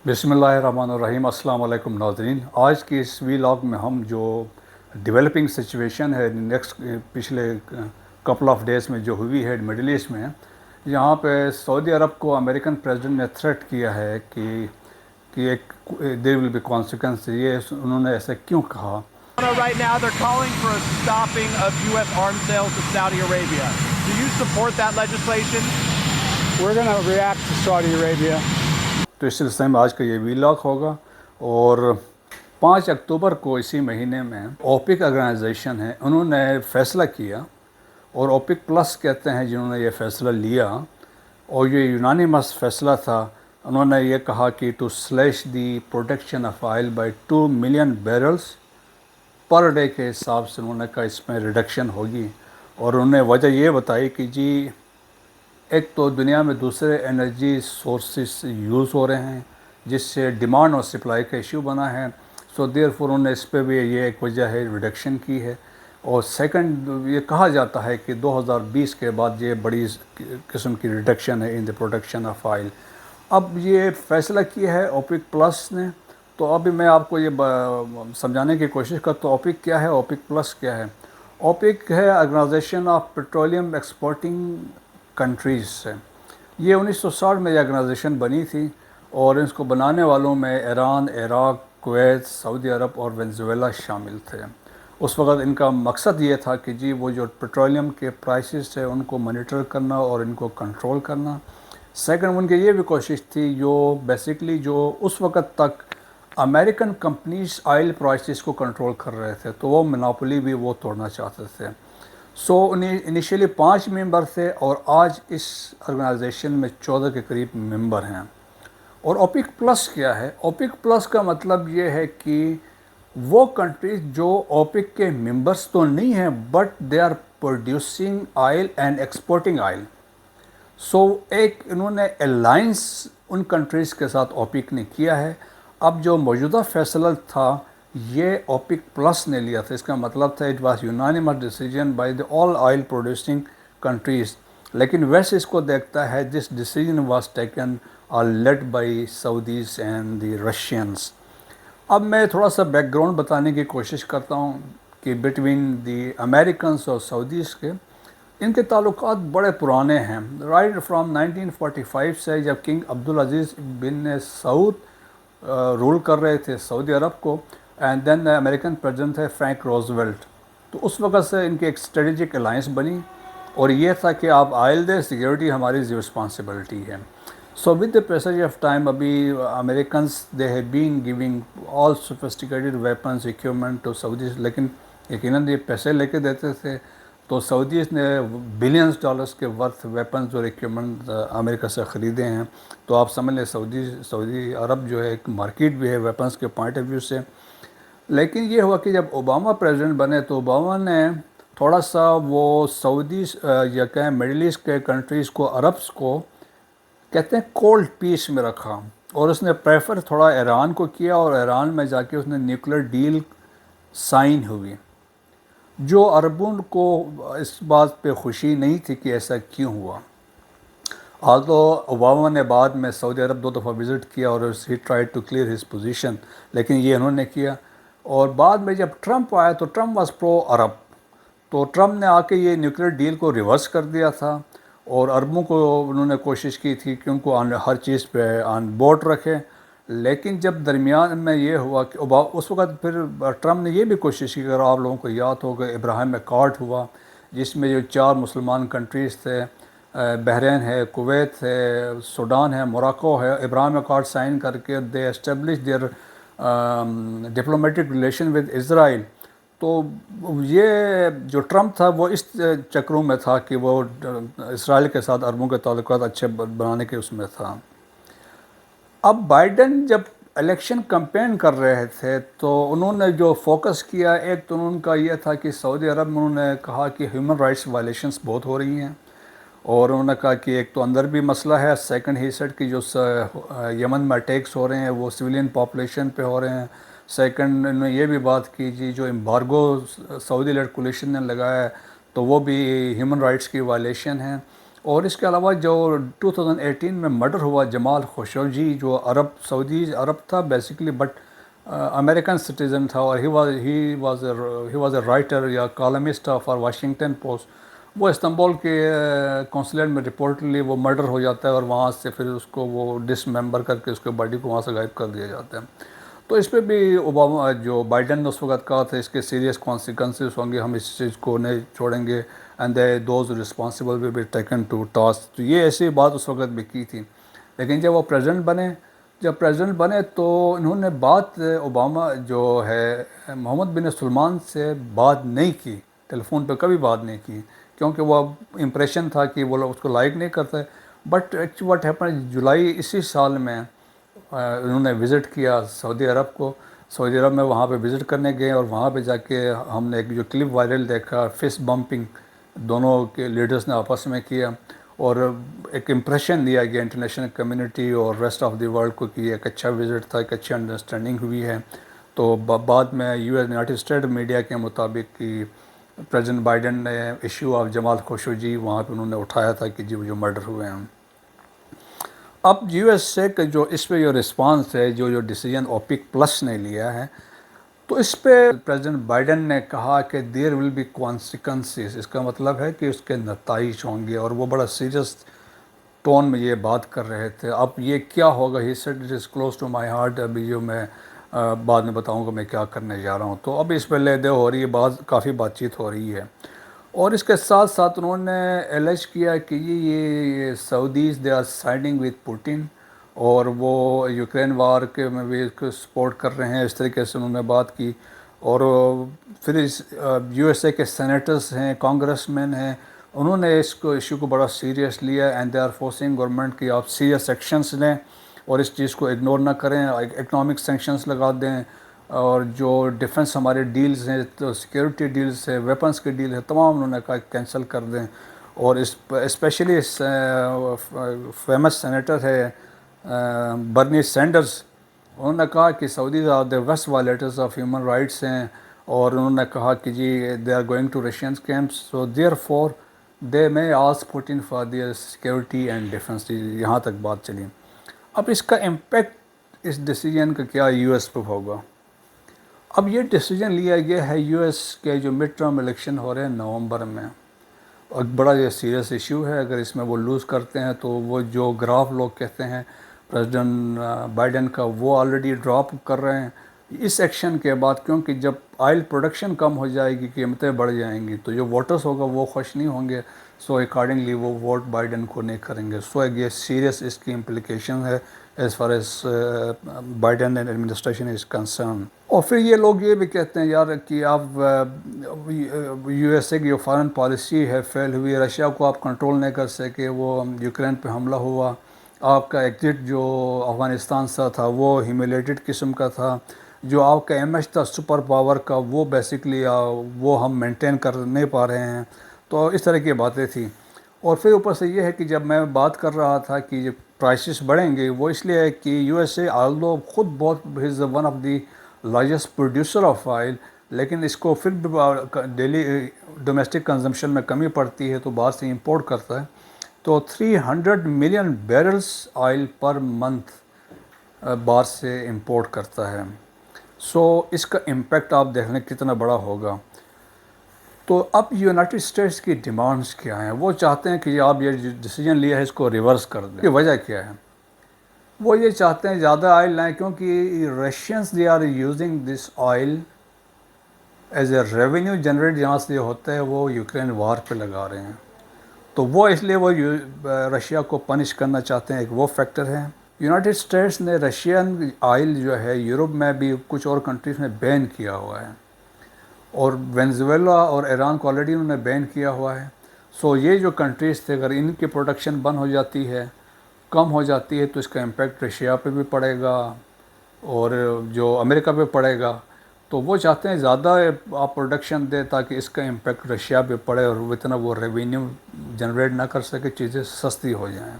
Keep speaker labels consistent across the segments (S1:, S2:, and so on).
S1: بسم اللہ الرحمن الرحیم۔ السلام علیکم ناظرین، آج کی اس ویلاگ میں ہم جو ڈیولپنگ سچویشن ہے پچھلے کپل آف ڈیز میں جو ہوئی ہے مڈل ایسٹ میں، یہاں پہ سعودی عرب کو امریکن پریزیڈنٹ نے تھریٹ کیا ہے کہ ایک دیر ول بی کانسیکوینس۔ یہ انہوں نے ایسا کیوں کہا؟
S2: Right now, they're calling for a stopping of U.S. arms sales to Saudi Arabia. Do you support that legislation?
S3: We're going to react to Saudi Arabia.
S1: تو اس سلسلے میں آج کا یہ ویلاگ ہوگا، اور 5 اکتوبر کو اسی مہینے میں اوپیک آرگنائزیشن ہے، انہوں نے فیصلہ کیا، اور اوپیک پلس کہتے ہیں جنہوں نے یہ فیصلہ لیا، اور یہ یونانیمس فیصلہ تھا۔ انہوں نے یہ کہا کہ to slash the production of oil by 2 million barrels per day کے حساب سے انہوں نے کہا اس میں ریڈکشن ہوگی، اور انہوں نے وجہ یہ بتائی کہ جی ایک تو دنیا میں دوسرے انرجی سورسز یوز ہو رہے ہیں جس سے ڈیمانڈ اور سپلائی کا ایشو بنا ہے، سو دیر فور انہوں نے اس پہ بھی یہ ایک وجہ ہے ریڈکشن کی ہے۔ اور سیکنڈ، یہ کہا جاتا ہے کہ 2020 کے بعد یہ بڑی قسم کی ریڈکشن ہے ان دی پروڈکشن آف آئل۔ اب یہ فیصلہ کیا ہے اوپیک پلس نے، تو ابھی میں آپ کو یہ سمجھانے کی کوشش کرتا ہوں اوپیک کیا ہے، اوپیک پلس کیا ہے۔ اوپیک ہے organization of petroleum exporting countries سے۔ یہ 1960 میں یہ آرگنائزیشن بنی تھی، اور اس کو بنانے والوں میں ایران، عراق، کویت، سعودی عرب اور وینزویلا شامل تھے۔ اس وقت ان کا مقصد یہ تھا کہ جی وہ جو پیٹرولیم کے پرائسز تھے ان کو مانیٹر کرنا اور ان کو کنٹرول کرنا۔ سیکنڈ، ان کی یہ بھی کوشش تھی جو بیسکلی جو اس وقت تک امریکن کمپنیز آئل پرائسز کو کنٹرول کر رہے تھے، تو وہ مناپولی بھی وہ توڑنا چاہتے تھے۔ سو انیشیلی 5 ممبر تھے، اور آج اس آرگنائزیشن میں 14 کے قریب ممبر ہیں۔ اور اوپیک پلس کیا ہے؟ اوپیک پلس کا مطلب یہ ہے کہ وہ کنٹریز جو اوپیک کے ممبرس تو نہیں ہیں but they are producing oil and exporting oil. So ایک انہوں نے الائنس ان کنٹریز کے ساتھ اوپیک نے کیا ہے۔ اب جو موجودہ فیصلہ تھا یہ اوپیک پلس نے لیا تھا، اس کا مطلب تھا it was unanimous decision by the all oil producing countries, لیکن ویسٹ اس کو دیکھتا ہے this decision was taken or led by Saudis and the Russians. اب میں تھوڑا سا بیک گراؤنڈ بتانے کی کوشش کرتا ہوں کہ بٹوین دی امریکنس اور سعودیز کے ان کے تعلقات بڑے پرانے ہیں، رائٹ فرام 1945 سے، جب کنگ عبدالعزیز بن سعود رول کر رہے تھے سعودی عرب کو، اینڈ دین امریکن پریزیڈنٹ تھے فرینک روزویلٹ۔ تو اس وقت سے ان کی ایک اسٹریٹجک الائنس بنی، اور یہ تھا کہ آپ آئل دیں، سیکیورٹی ہماری رسپانسبلٹی ہے۔ So with the passage of time ابھی Americans they have been giving all sophisticated weapons equipment to Saudis, لیکن یقیناً یہ پیسے لے کے دیتے تھے، تو سعودیز نے بلینز ڈالرز کے ورتھ ویپنز اور اکوپمنٹ امریکہ سے خریدے ہیں۔ تو آپ سمجھ لیں سعودی عرب جو ہے ایک مارکیٹ بھی ہے ویپنز کے پوائنٹ آف ویو سے۔ لیکن یہ ہوا کہ جب اوباما پریزیڈنٹ بنے تو اوباما نے تھوڑا سا وہ سعودیز یا کہیں مڈل ایسٹ کے کنٹریز کو، عربس کو کہتے ہیں کولڈ پیس میں رکھا، اور اس نے پریفر تھوڑا ایران کو کیا، اور ایران میں جا کے اس نے نیوکلیر ڈیل سائن ہوئی، جو عربوں کو اس بات پہ خوشی نہیں تھی کہ ایسا کیوں ہوا۔ آلدو اوباما نے بعد میں سعودی عرب 2 دفعہ وزٹ کیا، اور he try to clear his position, لیکن یہ انہوں نے کیا۔ اور بعد میں جب ٹرمپ آیا تو ٹرمپ واز پرو عرب، تو ٹرمپ نے آ کے یہ نیوکلیر ڈیل کو ریورس کر دیا تھا، اور عربوں کو انہوں نے کوشش کی تھی کہ ان کو ہر چیز پہ آن بورڈ رکھے۔ لیکن جب درمیان میں یہ ہوا کہ اس وقت پھر ٹرمپ نے یہ بھی کوشش کی، اگر آپ لوگوں کو یاد ہوگا ابراہیم ایکارڈ ہوا، جس میں جو 4 مسلمان کنٹریز تھے، بحرین ہے، کویت ہے، سوڈان ہے، موراکو ہے، ابراہیم ایکارڈ سائن کر کے they establish their diplomatic relation with Israel. تو یہ جو ٹرمپ تھا وہ اس چکروں میں تھا کہ وہ اسرائیل کے ساتھ عربوں کے تعلقات اچھے بنانے کے اس میں تھا۔ اب بائیڈن جب الیکشن کمپین کر رہے تھے تو انہوں نے جو فوکس کیا، ایک تو ان کا یہ تھا کہ سعودی عرب میں انہوں نے کہا کہ ہیومن رائٹس وائلیشنس بہت ہو رہی ہیں، اور انہوں نے کہا کہ ایک تو اندر بھی مسئلہ ہے، سیکنڈ ہی سیٹ کی جو یمن میں اٹیکس ہو رہے ہیں وہ سویلین پاپولیشن پہ ہو رہے ہیں۔ سیکنڈ انہوں نے یہ بھی بات کی جی جو امبارگو سعودی لیڈ کولیشن نے لگایا ہے تو وہ بھی ہیومن رائٹس کی وائلیشن ہیں۔ اور اس کے علاوہ جو 2018 میں مرڈر ہوا جمال خاشقجی، جو سعودی عرب تھا بیسیکلی، بٹ امریکن سٹیزن تھا، اور ہی واز اے رائٹر یا کالمسٹ فار واشنگٹن پوسٹ. وہ استنبول کے کونسلیٹ میں رپورٹلی وہ مرڈر ہو جاتا ہے، اور وہاں سے پھر اس کو وہ ڈس ممبر کر کے اس کے باڈی کو وہاں سے غائب کر دیا جاتا ہے. تو اس پہ بھی اوباما جو بائیڈن نے اس وقت کہا تھا اس کے سیریس کانسیکوینسز ہوں گے، ہم اس چیز کو نہیں چھوڑیں گے، and those responsible will be taken to task. تو یہ ایسی بات اس وقت بھی کی تھی. لیکن جب وہ پریزیڈنٹ بنے تو انہوں نے بات اوباما جو ہے محمد بن سلمان سے بات نہیں کی، ٹیلی فون پہ کبھی بات نہیں کی، کیونکہ وہ امپریشن تھا کہ وہ لوگ اس کو لائک نہیں کرتے. بٹ ایکچولی واٹ ہیپن، جولائی اسی سال میں انہوں نے وزٹ کیا سعودی عرب کو. سعودی عرب میں وہاں پہ وزٹ کرنے گئے، اور وہاں پہ جا کے ہم نے ایک جو کلپ وائرل دیکھا، فسٹ بمپنگ دونوں کے لیڈرز نے آپس میں کیا، اور ایک امپریشن دیا گیا انٹرنیشنل کمیونٹی اور ریسٹ آف دی ورلڈ کو کہ یہ ایک اچھا وزٹ تھا، ایک اچھی انڈرسٹینڈنگ ہوئی ہے. تو بعد میں یونائٹڈ اسٹیٹ میڈیا کے مطابق کہ پریزیڈنٹ بائیڈن نے ایشو آف جمال خاشقجی وہاں پہ انہوں نے اٹھایا تھا کہ جی وہ جو مرڈر ہوئے ہیں. اب یو ایس اے کا جو اس پہ جو رسپانس ہے، جو ڈیسیجن اوپیک پلس نے لیا ہے، تو اس پہ پریزیڈنٹ بائیڈن نے کہا کہ دیر ول بی کانسیکوینسز. اس کا مطلب ہے کہ اس کے نتائج ہوں گے، اور وہ بڑا سیریس ٹون میں یہ بات کر رہے تھے. اب یہ کیا ہوگا، he said it is close to my heart, ابھی جو میں بعد میں بتاؤں گا میں کیا کرنے جا رہا ہوں. تو اب اس پہ لے دے ہو رہی ہے، کافی بات چیت ہو رہی ہے. اور اس کے ساتھ ساتھ انہوں نے ایلیج کیا کہ یہ Saudis they are siding with Putin, اور وہ یوکرین وار کے میں بھی سپورٹ کر رہے ہیں، اس طریقے سے انہوں نے بات کی. اور پھر یو ایس اے کے سینیٹرز ہیں، کانگریس مین ہیں، انہوں نے اس ایشو کو بڑا سیریس لیا، and they are forcing government کہ آپ سیریس ایکشنز لیں اور اس چیز کو اگنور نہ کریں، اکنامک سینکشنز لگا دیں، اور جو ڈیفنس ہمارے ڈیلز ہیں، تو سیکیورٹی ڈیلز ہیں، ویپنس کے ڈیل ہیں، تمام انہوں نے کہا کینسل کر دیں. اور اسپیشلی فیمس سینیٹر ہے برنی سینڈرز، انہوں نے کہا کہ Saudis are the worst violators of human rights ہیں، اور انہوں نے کہا کہ جی they are going to Russian camps, so therefore they may ask Putin for their security and defence. یہاں تک بات چلی. اب اس کا امپیکٹ اس ڈیسیجن کا کیا یو ایس پہ ہوگا. اب یہ ڈیسیجن لیا گیا ہے یو ایس کے جو مڈ ٹرم الیکشن ہو رہے ہیں نومبر میں، اور بڑا یہ سیریس ایشو ہے. اگر اس میں وہ لوز کرتے ہیں تو وہ جو گراف لوگ کہتے ہیں پریزیڈنٹ بائیڈن کا، وہ آلریڈی ڈراپ کر رہے ہیں اس ایکشن کے بعد، کیونکہ جب آئل پروڈکشن کم ہو جائے گی، قیمتیں بڑھ جائیں گی، تو جو ووٹرز ہوگا وہ خوش نہیں ہوں گے. سو اکارڈنگلی وہ ووٹ بائیڈن کو نہیں کریں گے. سو یہ سیریس اس کی امپلیکیشن ہے as far as Biden administration is concern. اور پھر یہ لوگ یہ بھی کہتے ہیں یار کہ آپ یو ایس اے کی جو فارن پالیسی ہے فیل ہوئی، رشیا کو آپ کنٹرول نہیں کر سکے، وہ یوکرین پہ حملہ ہوا، آپ کا ایگزٹ جو افغانستان سے تھا وہ ہیومیلیٹڈ قسم کا تھا، جو آپ کا امیج تھا سپر پاور کا وہ بیسکلی وہ ہم مینٹین کر نہیں پا رہے ہیں. تو اس طرح کی باتیں تھیں. اور پھر اوپر سے یہ ہے کہ جب میں بات کر رہا تھا کہ یہ پرائسز بڑھیں گے، وہ اس لیے ہے کہ یو ایس اے آلدو خود بہت is one of the largest producer of oil, لیکن اس کو پھر ڈیلی ڈومیسٹک کنزمپشن میں کمی پڑتی ہے تو باہر سے امپورٹ کرتا ہے. تو 300 ملین بیرلز آئل پر منتھ باہر سے امپورٹ کرتا ہے. سو اس کا امپیکٹ آپ دیکھ لیں کتنا بڑا ہوگا. تو اب یونائٹڈ اسٹیٹس کی ڈیمانڈز کیا ہیں؟ وہ چاہتے ہیں کہ آپ یہ ڈیسیجن لیا ہے اس کو ریورس کر دیں. یہ وجہ کیا ہے؟ وہ یہ چاہتے ہیں زیادہ آئل لائیں، کیونکہ Russians they are using this oil as a revenue generate جہاں سے ہوتا ہے وہ یوکرین وار پہ لگا رہے ہیں. تو وہ اس لیے وہ رشیا کو پنش کرنا چاہتے ہیں، ایک وہ فیکٹر ہے. یونائٹڈ اسٹیٹس نے رشین آئل جو ہے یورپ میں بھی کچھ اور کنٹریز نے بین کیا ہوا ہے، اور وینزویلا اور ایران کو آلریڈی انہوں نے بین کیا ہوا ہے. سو یہ جو کنٹریز تھے اگر ان کی پروڈکشن بند ہو جاتی ہے، کم ہو جاتی ہے، تو اس کا امپیکٹ رشیا پہ بھی پڑے گا اور جو امریکہ پہ پڑے گا. تو وہ چاہتے ہیں زیادہ آپ پروڈکشن دیں تاکہ اس کا امپیکٹ رشیا پہ پڑے اور اتنا وہ ریونیو جنریٹ نہ کر سکے، چیزیں سستی ہو جائیں.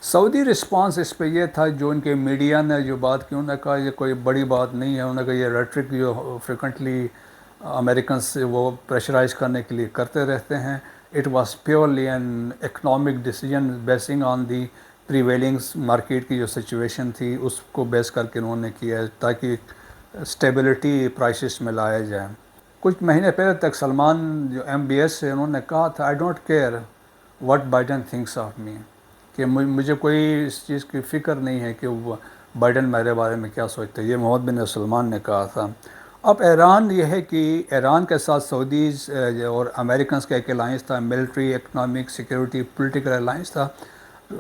S1: سعودی رسپانس اس پہ یہ تھا، جو ان کے میڈیا نے جو بات کی، انہوں نے کہا یہ کوئی بڑی بات نہیں ہے. انہوں نے کہا یہ ریٹرک جو فریکوینٹلی امریکن سے وہ پریشرائز کرنے کے لیے کرتے رہتے ہیں، It was purely an economic decision basing on the prevailing market کی جو سچویشن تھی اس کو بیس کر کے انہوں نے کیا ہے تاکہ اسٹیبلٹی پرائسز میں لایا جائے. کچھ مہینے پہلے تک سلمان جو MBS سے انہوں نے کہا تھا I don't care what Biden thinks of me, کہ مجھے کوئی اس چیز کی فکر نہیں ہے کہ بائیڈن میرے بارے میں کیا سوچتے. یہ محمد بن سلمان نے کہا تھا. اب ایران یہ ہے کہ ایران کے ساتھ سعودیز اور امریکنز کا ایک الائنس تھا، military, economic, security, political alliance تھا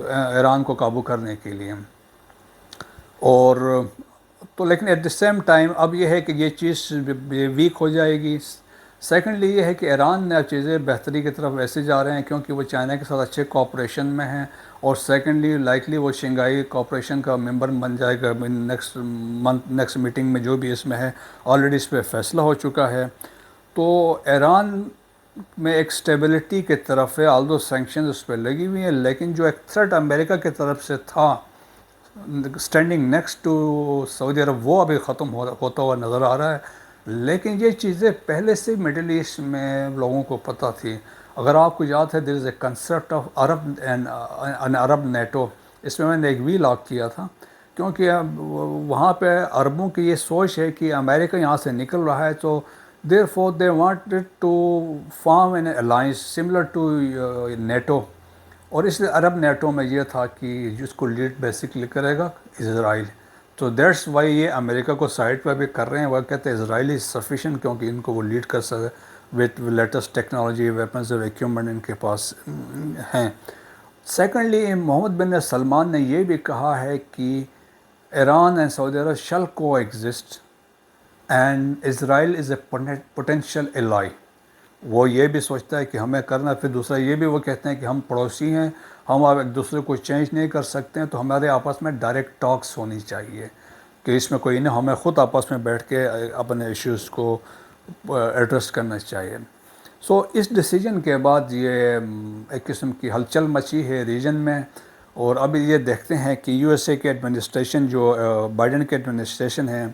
S1: ایران کو قابو کرنے کے لیے. اور تو لیکن ایٹ دی سیم ٹائم اب یہ ہے کہ یہ چیز ویک ہو جائے گی. سیکنڈلی یہ ہے کہ ایران نے اب چیزیں بہتری کی طرف ایسے جا رہے ہیں کیونکہ وہ چائنا کے ساتھ اچھے کوآپریشن میں ہیں، اور سیکنڈلی لائکلی وہ شنگھائی کوآپریشن کا ممبر بن جائے گا نیکسٹ میٹنگ میں جو بھی اس میں ہے. آلریڈی اس پہ فیصلہ ہو چکا ہے. تو ایران میں ایک سٹیبلٹی کی طرف ہے، آلدو سینکشنز اس پہ لگی ہوئی ہیں، لیکن جو ایک تھریٹ امریکہ کی طرف سے تھا اسٹینڈنگ نیکسٹ ٹو سعودی عرب وہ ابھی ختم ہوتا ہوا نظر آ رہا ہے. لیکن یہ چیزیں پہلے سے مڈل ایسٹ میں لوگوں کو پتہ تھی. اگر آپ کو یاد ہے there is a concept of Arab and Arab NATO, اس میں نے ایک ویلاگ کیا تھا کیونکہ وہاں پہ عربوں کی یہ سوچ ہے کہ امریکہ یہاں سے نکل رہا ہے تو therefore they wanted to form an alliance similar to NATO. اور اس لیے عرب نیٹو میں یہ تھا کہ جس کو لیڈ بیسکلی کرے گا اسرائیل. تو دیٹس وائی یہ امریکہ کو سائڈ پہ بھی کر رہے ہیں. وہ کہتے ہیں اسرائیل از سفیشینٹ کیونکہ ان کو وہ لیڈ کر سکے وتھ لیٹسٹ ٹیکنالوجی، ویپنز اور ایکوپمنٹ ان کے پاس ہیں. سیکنڈلی محمد بن سلمان نے یہ بھی کہا ہے کہ Iran and Saudi Arab shall coexist and Israel is a potential ally. وہ یہ بھی سوچتا ہے کہ ہمیں کرنا. پھر دوسرا یہ بھی وہ کہتے ہیں کہ ہم پڑوسی ہیں، ہم اب ایک دوسرے کو چینج نہیں کر سکتے ہیں، تو ہمارے آپس میں ڈائریکٹ ٹاکس ہونی چاہیے کہ اس میں کوئی نہیں، ہمیں خود آپس میں بیٹھ کے اپنے ایشوز کو ایڈریس کرنا چاہیے. سو اس ڈیسیجن کے بعد یہ ایک قسم کی ہلچل مچی ہے ریجن میں. اور اب یہ دیکھتے ہیں کہ USA کے ایڈمنسٹریشن جو بائیڈن کے ایڈمنسٹریشن ہے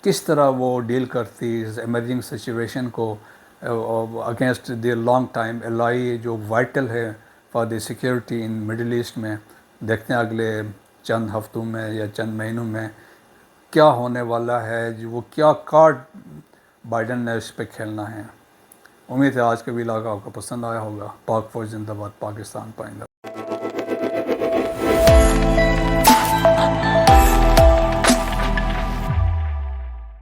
S1: کس طرح وہ ڈیل کرتی اس ایمرجنگ سچویشن کو against the long time ally جو وائٹل ہے for the security in Middle East میں. دیکھتے ہیں اگلے چند ہفتوں میں یا چند مہینوں میں کیا ہونے والا ہے، وہ کیا کارڈ بائیڈن نے اس پہ کھیلنا ہے. امید ہے آج کا ویلاگ آپ کو پسند آیا ہوگا. پاک فوج زندہ باد، پاکستان پائندہ.